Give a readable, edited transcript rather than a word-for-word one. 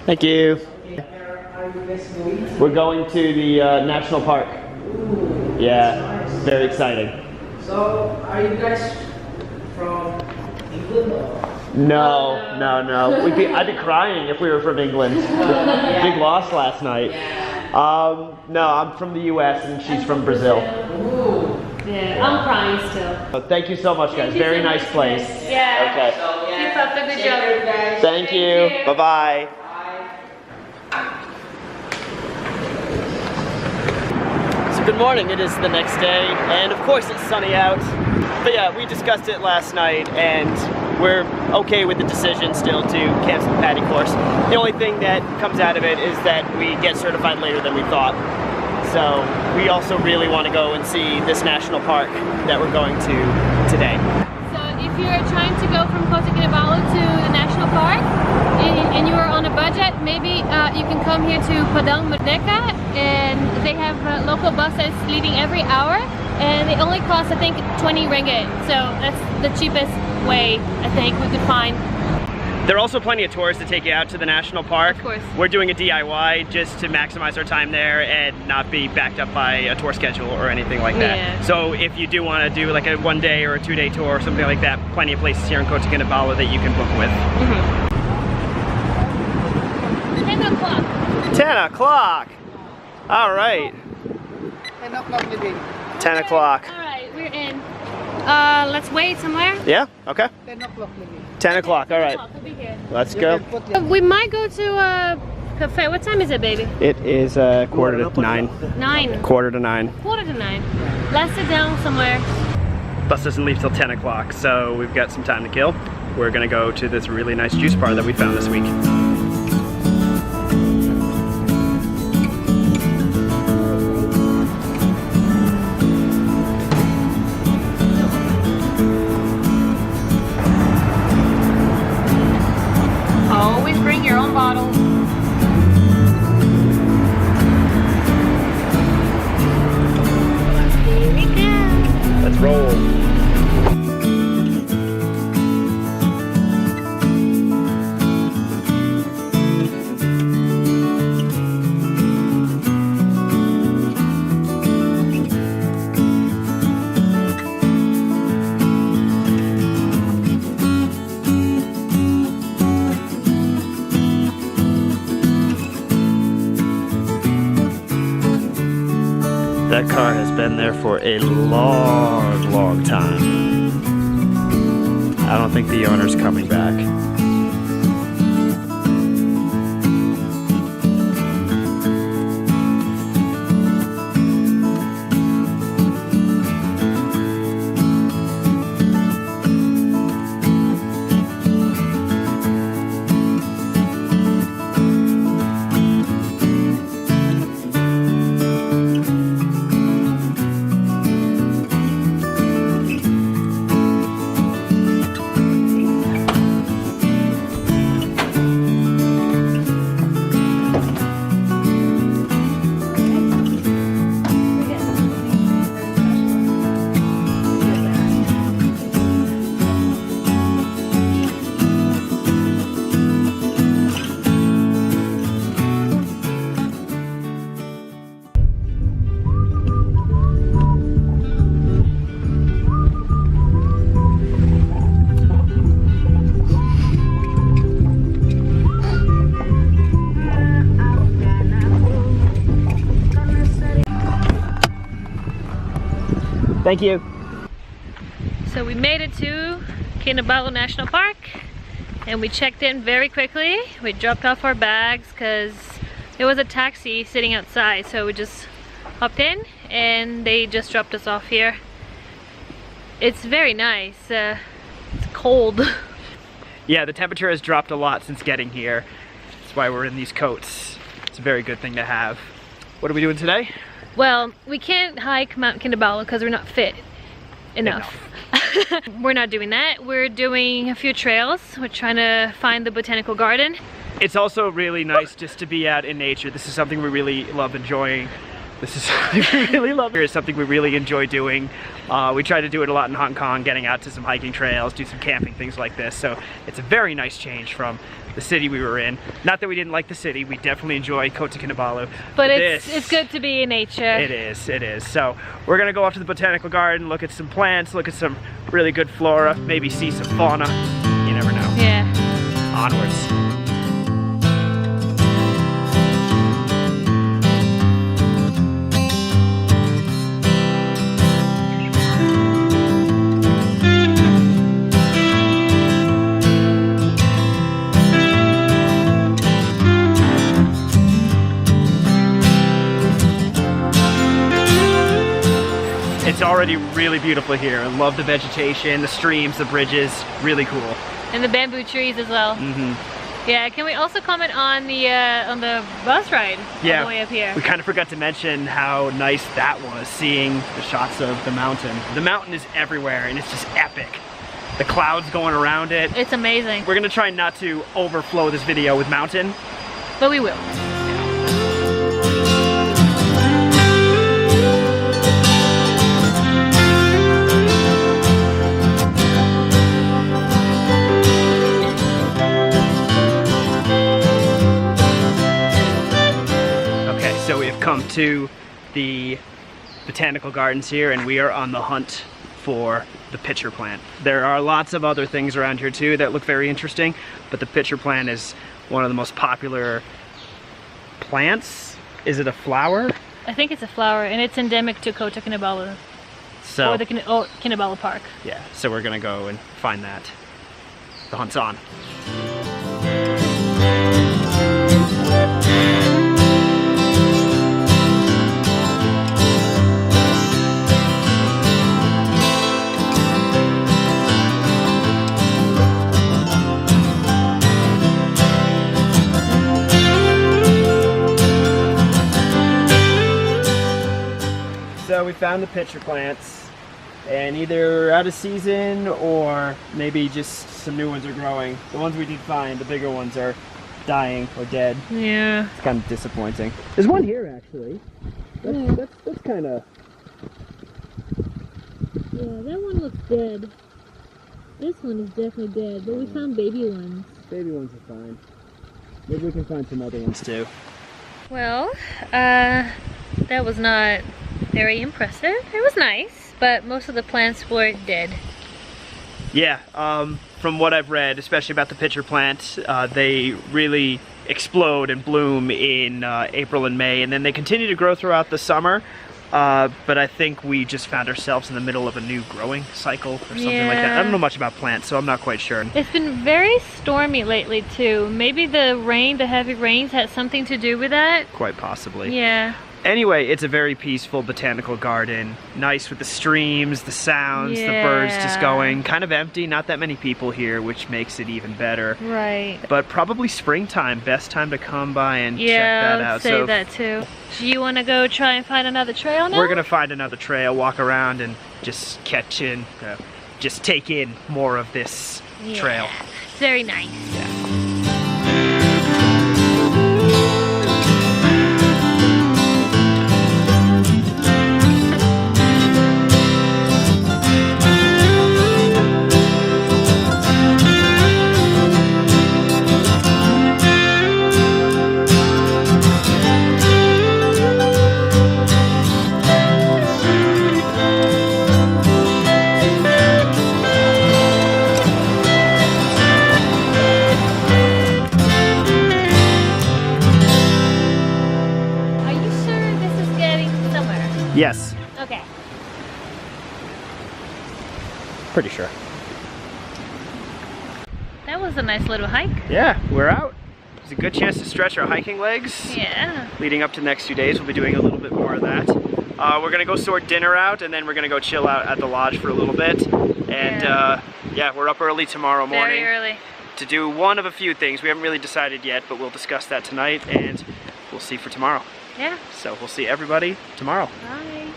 Thank you. Where are you guys going? We're going to the national park. Ooh, Yeah, that's nice. very exciting. So, are you guys from England or? No, no, no. I'd be crying if we were from England. Big loss last night. No, I'm from the U.S. and she's from Brazil. Ooh. Yeah, I'm crying still. So thank you so much, guys. Very nice place. Yeah. Okay. So, yeah. Keep up the good job. Take care, guys. Thank you. Bye-bye. Bye. So good morning. It is the next day, and of course it's sunny out. But yeah, we discussed it last night, and we're okay with the decision still to cancel the paddy course. The only thing that comes out of it is that we get certified later than we thought. So we also really want to go and see this national park that we're going to today. So if you're trying to go from Kota Kinabalu to the national park and you are on a budget, maybe you can come here to Padang Merdeka, and they have local buses leaving every hour, and they only cost, I think, 20 ringgit. So that's the cheapest way I think we could find. There are also plenty of tours to take you out to the national park. Of course. We're doing a DIY just to maximize our time there and not be backed up by a tour schedule or anything like that. Yeah. So if you do want to do like a 1-day or a 2-day tour or something like that, plenty of places here in Kota Kinabalu that you can book with. 10 o'clock. 10 o'clock! All right. 10 o'clock maybe. 10 o'clock. All right, we're in. Let's wait somewhere. Yeah? Okay. 10 o'clock maybe. 10 o'clock, all right. We'll be here. Let's go. We might go to a cafe. What time is it, baby? It is quarter to 9. 9. Quarter to 9. Quarter to 9. Let's sit down somewhere. Bus doesn't leave till 10 o'clock, so we've got some time to kill. We're gonna go to this really nice juice bar that we found this week. Always bring your own bottle. Here we go. Let's roll. That car has been there for a long, long time. I don't think the owner's coming back. Thank you. So we made it to Kinabalu National Park and we checked in very quickly. We dropped off our bags because there was a taxi sitting outside, so we just hopped in and they just dropped us off here. It's very nice. It's cold. Yeah, the temperature has dropped a lot since getting here. That's why we're in these coats. It's a very good thing to have. What are we doing today? Well, we can't hike Mount Kinabalu because we're not fit enough. We're not doing that. We're doing a few trails. We're trying to find the botanical garden. It's also really nice just to be out in nature. This is something we really love enjoying. This is, I really love it. It's something we really enjoy doing. We try to do it a lot in Hong Kong, getting out to some hiking trails, do some camping, things like this. So it's a very nice change from the city we were in. Not that we didn't like the city, we definitely enjoy Kota Kinabalu. But it's good to be in nature. It is, it is. So we're gonna go off to the Botanical Garden, look at some plants, look at some really good flora, maybe see some fauna. You never know. Yeah. Onwards. It's already really beautiful here. I love the vegetation, the streams, the bridges, really cool. And the bamboo trees as well. Mm-hmm. Yeah, can we also comment on the bus ride all the way up here? We kind of forgot to mention how nice that was, seeing the shots of the mountain. The mountain is everywhere and it's just epic. The clouds going around it. It's amazing. We're gonna try not to overflow this video with mountain. But we will. So we have come to the botanical gardens here and we are on the hunt for the pitcher plant. There are lots of other things around here too that look very interesting, but the pitcher plant is one of the most popular plants. Is it a flower? I think it's a flower and it's endemic to Kota Kinabalu. So, or the Kinabalu Park. Yeah, so we're gonna go and find that. The hunt's on. So we found the pitcher plants, and either out of season or maybe just some new ones are growing. The ones we did find, the bigger ones, are dying or dead. Yeah. It's kind of disappointing. There's one here actually. That's kind of... Yeah, that one looks dead. This one is definitely dead, but we found baby ones. Baby ones are fine. Maybe we can find some other ones too. Well, that was not very impressive. It was nice, but most of the plants were dead. Yeah, from what I've read, especially about the pitcher plant, they really explode and bloom in April and May, and then they continue to grow throughout the summer. But I think we just found ourselves in the middle of a new growing cycle or something like that. I don't know much about plants, so I'm not quite sure. It's been very stormy lately too. Maybe the rain, the heavy rains had something to do with that. Quite possibly. Yeah. Anyway, it's a very peaceful botanical garden. Nice with the streams, the sounds, the birds just going. Kind of empty, not that many people here, which makes it even better. Right. But probably springtime, best time to come by and check that out. Yeah, I'd say that too. Do you want to go try and find another trail now? We're gonna find another trail, walk around and just catch in, just take in more of this trail. It's very nice. Yeah. Yes. Okay. Pretty sure. That was a nice little hike. Yeah, we're out. It's a good chance to stretch our hiking legs. Yeah. Leading up to the next few days, we'll be doing a little bit more of that. We're gonna go sort dinner out, and then we're gonna go chill out at the lodge for a little bit. And yeah, we're up early tomorrow morning. Very early. To do one of a few things. We haven't really decided yet, but we'll discuss that tonight, and we'll see for tomorrow. Yeah. So we'll see everybody tomorrow. Bye.